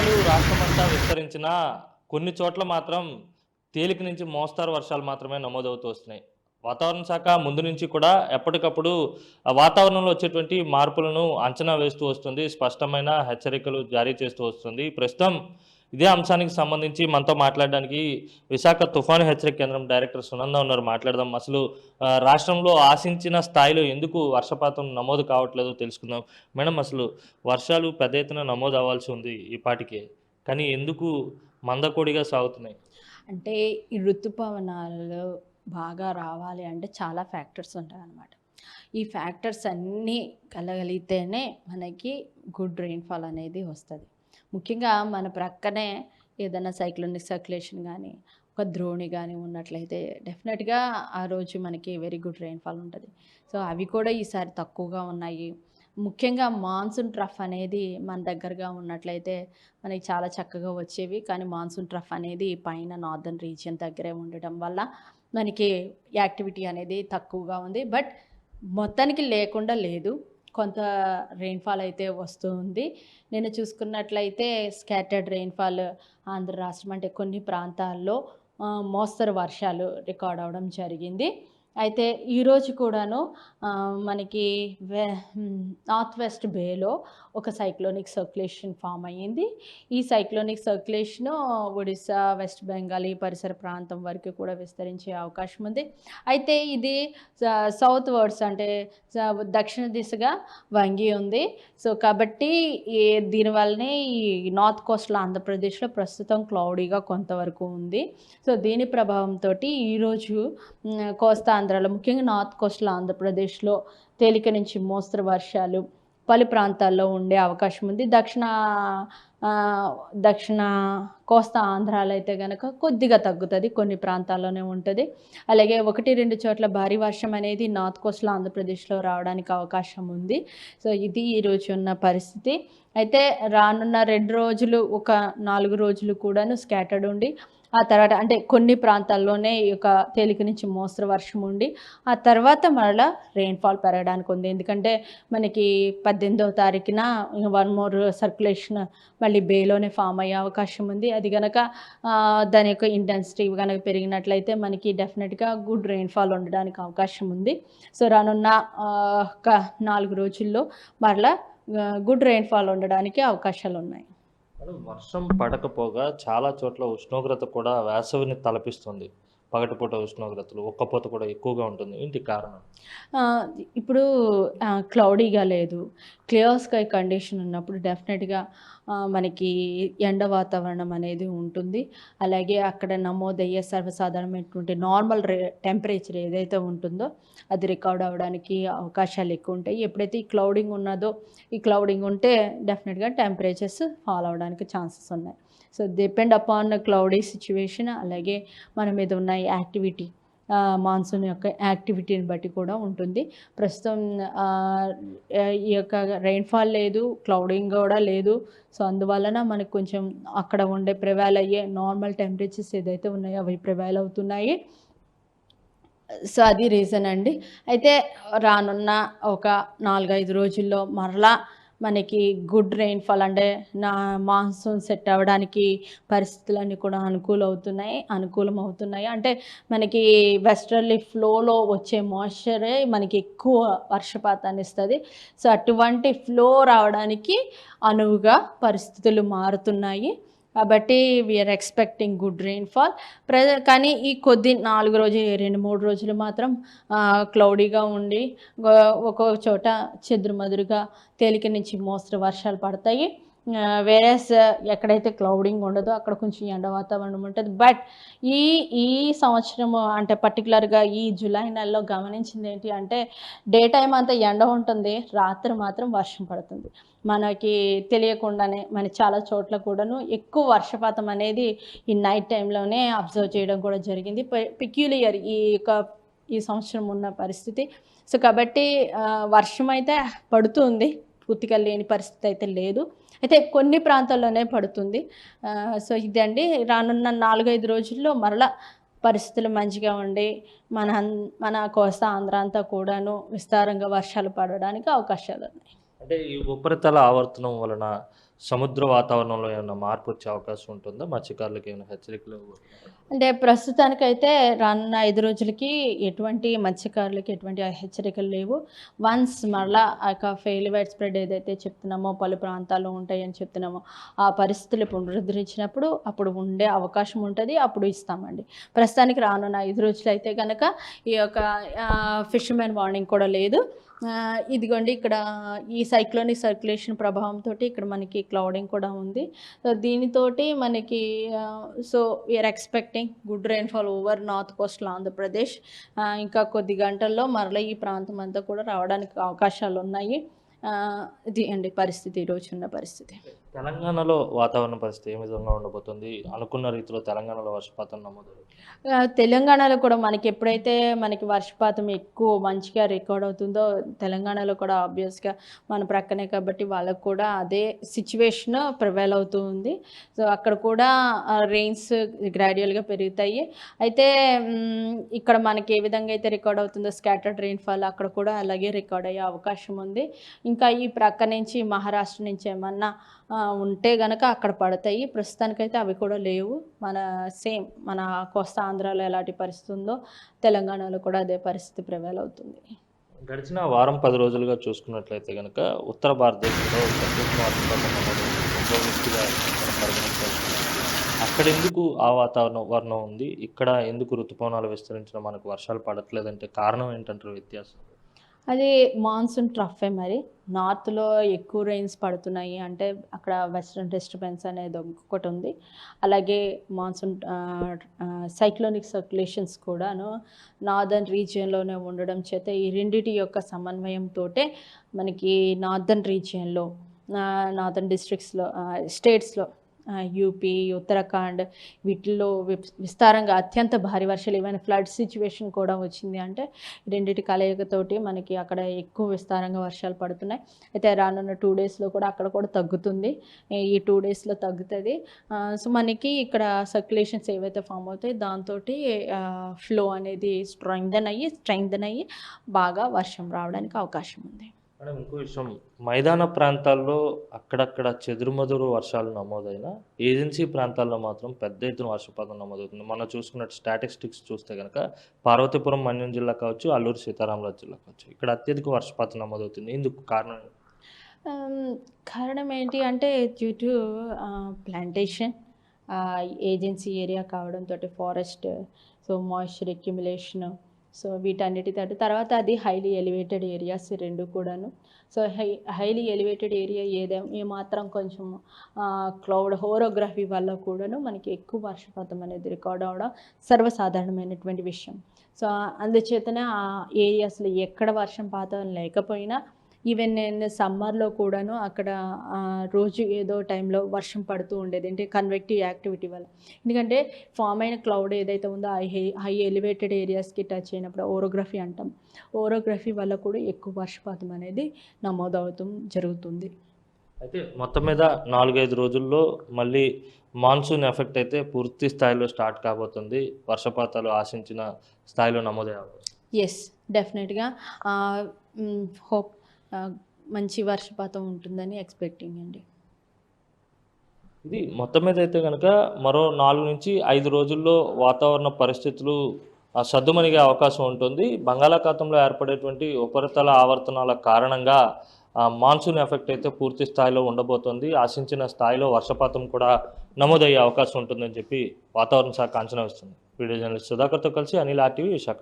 వర్షాలు రాష్ట్రమంతా విస్తరించినా కొన్ని చోట్ల మాత్రం తేలిక నుంచి మోస్తారు వర్షాలు మాత్రమే నమోదవుతూ వస్తున్నాయి. వాతావరణ శాఖ ముందు నుంచి కూడా ఎప్పటికప్పుడు ఆ వాతావరణంలో వచ్చేటువంటి మార్పులను అంచనా వేస్తూ వస్తుంది. స్పష్టమైన హెచ్చరికలు జారీ చేస్తూ వస్తుంది. ప్రస్తుతం ఇదే అంశానికి సంబంధించి మనతో మాట్లాడడానికి విశాఖ తుఫాను హెచ్చరిక కేంద్రం డైరెక్టర్ సునంద ఉన్నారు. మాట్లాడదాం. అసలు రాష్ట్రంలో ఆశించిన స్థాయిలో ఎందుకు వర్షపాతం నమోదు కావట్లేదో తెలుసుకుందాం. మేడం, అసలు వర్షాలు పెద్ద ఎత్తున నమోదు అవ్వాల్సి ఉంది ఈ పాటికే. కానీ ఎందుకు మందకొడిగా సాగుతున్నాయి? అంటే ఈ ఋతుపవనాలు బాగా రావాలి అంటే చాలా ఫ్యాక్టర్స్ ఉంటాయన్నమాట. ఈ ఫ్యాక్టర్స్ అన్నీ కలగలిగితేనే మనకి గుడ్ రెయిన్‌ఫాల్ అనేది వస్తది. ముఖ్యంగా మన ప్రక్కనే ఏదైనా సైక్లోనిక్ సర్క్యులేషన్ గానీ, ఒక ద్రోణి గానీ ఉన్నట్లయితే డెఫినెట్‌గా ఆ రోజు మనకి వెరీ గుడ్ రెయిన్‌ఫాల్ ఉంటది. సో, అవి కూడా ఈసారి తక్కువగా ఉన్నాయి. ముఖ్యంగా మాన్సూన్ ట్రఫ్ అనేది మన దగ్గరగా ఉన్నట్లయితే మనకి చాలా చక్కగా వచ్చేవి. కానీ మాన్సూన్ ట్రఫ్ అనేది పైన నార్దర్న్ రీజియన్ దగ్గరే ఉండడం వల్ల మనకి యాక్టివిటీ అనేది తక్కువగా ఉంది. బట్ మొత్తానికి లేకుండా లేదు. కొంత రెయిన్‌ఫాల్ అయితే వస్తూ ఉంది. నేను చూసుకున్నట్లయితే స్కాటర్డ్ రెయిన్‌ఫాల్ ఆంధ్ర రాష్ట్రం అంటే కొన్ని ప్రాంతాల్లో మోస్తరు వర్షాలు రికార్డ్ అవ్వడం జరిగింది. అయితే ఈరోజు కూడాను మనకి నార్త్ వెస్ట్ బేలో ఒక సైక్లోనిక్ సర్క్యులేషన్ ఫామ్ అయ్యింది. ఈ cyclonic circulation Odisha, west Bengal ఈ పరిసర ప్రాంతం వరకు కూడా విస్తరించే అవకాశం ఉంది. అయితే ఇది సౌత్ వర్డ్స్ అంటే దక్షిణ దిశగా వంగి ఉంది. సో, కాబట్టి దీనివల్లనే ఈ నార్త్ కోస్టల్ ఆంధ్రప్రదేశ్‌లో ప్రస్తుతం క్లౌడీగా కొంతవరకు ఉంది. సో, దీని ప్రభావంతోటి ఈరోజు కోస్తా ఆంధ్రాలో ముఖ్యంగా నార్త్ కోస్టల్ ఆంధ్రప్రదేశ్‌లో తేలిక నుంచి మోస్తరు వర్షాలు పలు ప్రాంతాల్లో ఉండే అవకాశం ఉంది. దక్షిణ కోస్తా ఆంధ్రాలో అయితే గనక కొద్దిగా తగ్గుతది. కొన్ని ప్రాంతాల్లోనే ఉంటది. అలాగే 1, 2 చోట్ల భారీ వర్షం అనేది నార్త్ కోస్టల్ ఆంధ్రప్రదేశ్‌లో రావడానికి అవకాశం ఉంది. సో, ఇది ఈరోజు ఉన్న పరిస్థితి. అయితే రానున్న 2 రోజులు, ఒక 4 రోజులు కూడాను స్కాటర్డ్ ఉండి, ఆ తర్వాత అంటే కొన్ని ప్రాంతాల్లోనే ఈ యొక్క తేలిక నుంచి మోస్తరు వర్షం ఉండి, ఆ తర్వాత మరలా రెయిన్‌ఫాల్ పెరగడానికి ఉంది. ఎందుకంటే మనకి 18వ తారీఖున వన్ మోర్ సర్క్యులేషన్ మళ్ళీ బేలోనే ఫామ్ అయ్యే అవకాశం ఉంది. అది గనక దాని యొక్క ఇంటెన్సిటీ గనక పెరిగినట్లయితే మనకి డెఫినెట్‌గా గుడ్ రెయిన్‌ఫాల్ ఉండడానికి అవకాశం ఉంది. సో, రానున్న ఒక 4 రోజుల్లో మరలా గుడ్ రెయిన్‌ఫాల్ ఉండడానికి అవకాశాలున్నాయి. మేడం, వర్షం పడకపోగా చాలా చోట్ల ఉష్ణోగ్రత కూడా వేసవిని తలపిస్తుంది. పగటిపూట ఉష్ణోగ్రతలు, ఉక్కపోత కూడా ఎక్కువగా ఉంటుంది. ఏంటి కారణం? ఆహ్, ఇప్పుడు క్లౌడీగా లేదు. క్లియర్ స్కై కండిషన్ ఉన్నప్పుడు డెఫినెట్‌గా మనకి ఎండ వాతావరణం అనేది ఉంటుంది. అలాగే అక్కడ నమోదయ్యే సర్వసాధారణమైనటువంటి నార్మల్ టెంపరేచర్ ఏదైతే ఉంటుందో అది రికార్డ్ అవ్వడానికి అవకాశాలు ఎక్కువుంటాయి. ఎప్పుడైతే ఈ క్లౌడింగ్ ఉన్నదో, ఈ క్లౌడింగ్ ఉంటే డెఫినెట్‌గా టెంపరేచర్స్ ఫాల్ అవ్వడానికి ఛాన్సెస్ ఉన్నాయి. So, depend upon cloudy situation అలాగే మన మీద ఉన్న యాక్టివిటీ మాన్సూన్ యొక్క యాక్టివిటీని బట్టి కూడా ఉంటుంది. ప్రస్తుతం ఆహ్, ఈ యొక్క రెయిన్‌ఫాల్ లేదు, క్లౌడింగ్ గూడా లేదు. సో, అందువలన మనకు కొంచెం అక్కడ ఉండే ప్రివైల్ అయ్యే నార్మల్ టెంపరేచర్స్ ఏదైతే ఉన్నాయో అవి ప్రివైల్ అవుతున్నాయి. సో, అది రీజన్ అండి. అయితే రానున్న ఒక 4, 5 రోజుల్లో మరలా మనకి గుడ్ రెయిన్‌ఫాల్ అంటే మాన్సూన్ సెట్ అవ్వడానికి పరిస్థితులన్నీ కూడా అనుకూలమవుతున్నాయి. అంటే మనకి వెస్టర్లీ ఫ్లోలో వచ్చే మాయిశ్చరే మనకి ఎక్కువ వర్షపాతాన్ని ఇస్తది. సో, అటువంటి ఫ్లో రావడానికి అనువుగా పరిస్థితులు మారుతున్నాయి. కాబట్టి వీఆర్ ఎక్స్‌పెక్టింగ్ గుడ్ రెయిన్‌ఫాల్. కానీ ఈ 4 రోజులు, 2, 3 రోజులు మాత్రం క్లౌడీగా ఉండి ఒక్కో చోట చెదురుమదురుగా తేలిక నుంచి మోస్తరు వర్షాలు పడతాయి. వేరేస్ ఎక్కడైతే క్లౌడింగ్ ఉండదో అక్కడ కొంచెం ఎండ వాతావరణం ఉంటది. బట్ ఈ ఈ సంవత్సరము అంటే పర్టిక్యులర్‌గా ఈ జులై నెలలో గమనించిందేంటి అంటే డే టైమ్ అంతా ఎండ ఉంటుంది. రాత్రి మాత్రం వర్షం పడుతుంది. మనకి తెలియకుండానే మన చాలా చోట్ల కూడాను ఎక్కువ వర్షపాతం అనేది ఈ నైట్ టైమ్‌లోనే అబ్జర్వ్ చేయడం కూడా జరిగింది. పెక్యులియర్ ఈ సంవత్సరం ఉన్న పరిస్థితి. సో, కాబట్టి వర్షం అయితే పడుతుంది. పూర్తిగా లేని పరిస్థితి అయితే లేదు. అయితే కొన్ని ప్రాంతాల్లోనే పడుతుంది. సో, ఇదండి రానున్న 4, 5 రోజుల్లో మరలా పరిస్థితులు మంచిగా ఉండి మన కోస్తా ఆంధ్ర అంతా కూడాను విస్తారంగా వర్షాలు పడడానికి అవకాశాలున్నాయి. అంటే ఈ ఉపరితల ఆవర్తనం వలన సముద్ర వాతావరణంలో ఏమైనా మార్పు వచ్చే అవకాశం ఉంటుందా? మత్స్యకారులకు ఏమైనా హెచ్చరికలు? అంటే ప్రస్తుతానికైతే రానున్న 5 రోజులకి ఎటువంటి మత్స్యకారులకి ఎటువంటి హెచ్చరికలు లేవు. వన్స్ మరలా ఆ యొక్క ఫెయిల్ వైడ్ స్ప్రెడ్ ఏదైతే చెప్తున్నామో పలు ప్రాంతాల్లో ఉంటాయని చెప్తున్నామో, ఆ పరిస్థితులు పునరుద్ధరించినప్పుడు అప్పుడు ఉండే అవకాశం ఉంటది. అప్పుడు ఇస్తామండి. ప్రస్తుతానికి రానున్న 5 రోజులైతే గనక ఈ యొక్క ఫిషర్‌మెన్ వార్నింగ్ కూడా లేదు. ఇదిగోండి ఇక్కడ ఈ సైక్లోనిక్ సర్క్యులేషన్ ప్రభావంతోటి ఇక్కడ మనకి క్లౌడింగ్ కూడా ఉంది. సో దీనితోటి మనకి so we are expecting good rainfall over north coastal Andhra Pradesh. ఇంకా కొద్ది గంటల్లో మరలా ఈ ప్రాంతం అంతా కూడా రావడానికి అవకాశాలున్నాయి. ఇది అండి పరిస్థితి, ఈరోజున్న పరిస్థితి. తెలంగాణలో వాతావరణ పరిస్థితి ఏ విధంగా ఉండబోతుంది? అనుకున్న రీతిలో తెలంగాణలో వర్షపాతం నమోదవుతుంది? తెలంగాణలో కూడా మనకి మనకి వర్షపాతం ఎక్కువ మంచిగా రికార్డ్ అవుతుందో, తెలంగాణలో కూడా ఆబ్వియస్‌గా మన ప్రక్కనే కాబట్టి వాళ్ళకి కూడా అదే సిచ్యువేషన్ ప్రివైల్ అవుతూ ఉంది. సో అక్కడ కూడా రెయిన్స్ గ్రాడ్యుయల్‌గా పెరుగుతాయి. అయితే ఇక్కడ మనకి ఏ విధంగా అయితే రికార్డ్ అవుతుందో స్కాటర్డ్ రెయిన్‌ఫాల్ అక్కడ కూడా అలాగే రికార్డ్ అయ్యే అవకాశం ఉంది. ఇంకా ఈ ప్రక్క నుంచి మహారాష్ట్ర నుంచి ఏమన్నా ఉంటే గనక అక్కడ పడతాయి. ప్రస్తుతానికైతే అవి కూడా లేవు. మన కోస్తా ఆంధ్రాలో ఎలాంటి పరిస్థితి ఉందో తెలంగాణలో కూడా అదే పరిస్థితి ప్రివైల్ అవుతుంది. గడిచిన వారం 10 రోజులుగా చూసుకున్నట్లయితే గనక ఉత్తర భారతదేశంలో ప్రత్యేక వర్షపాతం నమోదైంది. కుంభవృష్టిగా మనం పరిగణించాల్సి అక్కడెందుకు ఆ వాతావరణం ఉంది? ఇక్కడ ఎందుకు ఋతుపవనాలు విస్తరించిన మనకు వర్షాలు పడట్లేదంటే కారణం ఏంటంటారు వ్యత్యాసం? అది మాన్సూన్ ట్రఫే మరి. నార్త్‌లో ఎక్కువ రెయిన్స్ పడుతున్నాయి అంటే అక్కడ వెస్టర్న్ డిస్టర్బెన్స్ అనేది ఇంకొకటి ఉంది. అలాగే మాన్సూన్ సైక్లోనిక్ సర్క్యులేషన్స్ కూడాను నార్దర్న్ రీజియన్‌లోనే ఉండడం చేత ఈ రెండిటి యొక్క సమన్వయంతోటే మనకి నార్దర్న్ రీజియన్‌లో నార్దర్న్ డిస్ట్రిక్ట్స్‌లో స్టేట్స్‌లో యూపీ, ఉత్తరాఖండ్ వీటిల్లో విస్తారంగా అత్యంత భారీ వర్షాలు ఈవెన్ ఫ్లడ్ సిచ్యువేషన్ కూడా వచ్చింది. అంటే రెండిటి కలయికతోటి మనకి అక్కడ ఎక్కువ విస్తారంగా వర్షాలు పడుతున్నాయి. అయితే రానున్న 2 డేస్‌లో కూడా అక్కడ కూడా తగ్గుతుంది. ఈ 2 డేస్‌లో తగ్గుతది. సో మనకి ఇక్కడ సర్క్యులేషన్స్ ఏవైతే ఫామ్ అవుతాయో దాంతోటి ఫ్లో అనేది స్ట్రెంగ్థెన్ అయ్యి బాగా వర్షం రావడానికి అవకాశం ఉంది. మేడం ఇంకో విషయం, మైదాన ప్రాంతాల్లో అక్కడక్కడ చెదురుమదురు వర్షాలు నమోదైనా ఏజెన్సీ ప్రాంతాల్లో మాత్రం పెద్ద ఎత్తున వర్షపాతం నమోదవుతుంది. మనం చూసుకున్నట్టు స్టాటిస్టిక్స్ చూస్తే కనుక పార్వతీపురం మన్యం జిల్లా కావచ్చు, అల్లూరు సీతారామరాజు జిల్లా కావచ్చు, ఇక్కడ అత్యధిక వర్షపాతం నమోదవుతుంది. ఇందుకు కారణం ఏంటి? కారణం ఏంటి అంటే due to plantation agency area కావడంతోటి forest, so moisture accumulation, so వీటన్నిటితోటి తర్వాత అది హైలీ ఎలివేటెడ్ ఏరియాస్ ఈ 2 కూడాను. సో హైలీ ఎలివేటెడ్ ఏరియా ఏమాత్రం కొంచెం క్లౌడ్ హోరోగ్రఫీ వల్ల కూడాను మనకి ఎక్కువ వర్షపాతం అనేది రికార్డ్ అవ్వడం సర్వసాధారణమైనటువంటి విషయం. సో అందుచేతనే ఆ ఏరియాస్‌లో ఎక్కడ వర్షపాతం లేకపోయినా ఈవెన్ నేను సమ్మర్‌లో కూడాను అక్కడ రోజు ఏదో టైంలో వర్షం పడుతూ ఉండేది. అంటే కన్వెక్టివ్ యాక్టివిటీ వల్ల. ఎందుకంటే ఫామ్ అయిన క్లౌడ్ ఏదైతే ఉందో ఆ హై ఎలివేటెడ్ ఏరియాస్‌కి టచ్ అయినప్పుడు ఓరోగ్రఫీ అంటాం. ఓరోగ్రఫీ వల్ల కూడా ఎక్కువ వర్షపాతం అనేది నమోదవుతూ జరుగుతుంది. అయితే మొత్తం మీద 4, 5 రోజుల్లో మళ్ళీ మాన్సూన్ ఎఫెక్ట్ అయితే పూర్తి స్థాయిలో స్టార్ట్ కాబోతుంది. వర్షపాతాలు ఆశించిన స్థాయిలో నమోదయ్యే అవకాశం. యెస్. డెఫినెట్‌గా హోప్ మంచి వర్షపాతం ఉంటుందని ఎక్స్‌పెక్టింగ్ అండి. ఇది మొత్తం మీద అయితే గనక మరో 4-5 రోజుల్లో వాతావరణ పరిస్థితులు సద్దుమణిగే అవకాశం ఉంటుంది. బంగాళాఖాతంలో ఏర్పడేటువంటి ఉపరితల ఆవర్తనాల కారణంగా మాన్సూన్ ఎఫెక్ట్ అయితే పూర్తి స్థాయిలో ఉండబోతోంది. ఆశించిన స్థాయిలో వర్షపాతం కూడా నమోదయ్యే అవకాశం ఉంటుందని చెప్పి వాతావరణ శాఖ అంచనా వేస్తుంది. వీడియో జర్నలిస్ట్ సుధాకర్తో కలిసి అనిల్ RTV విశాఖ.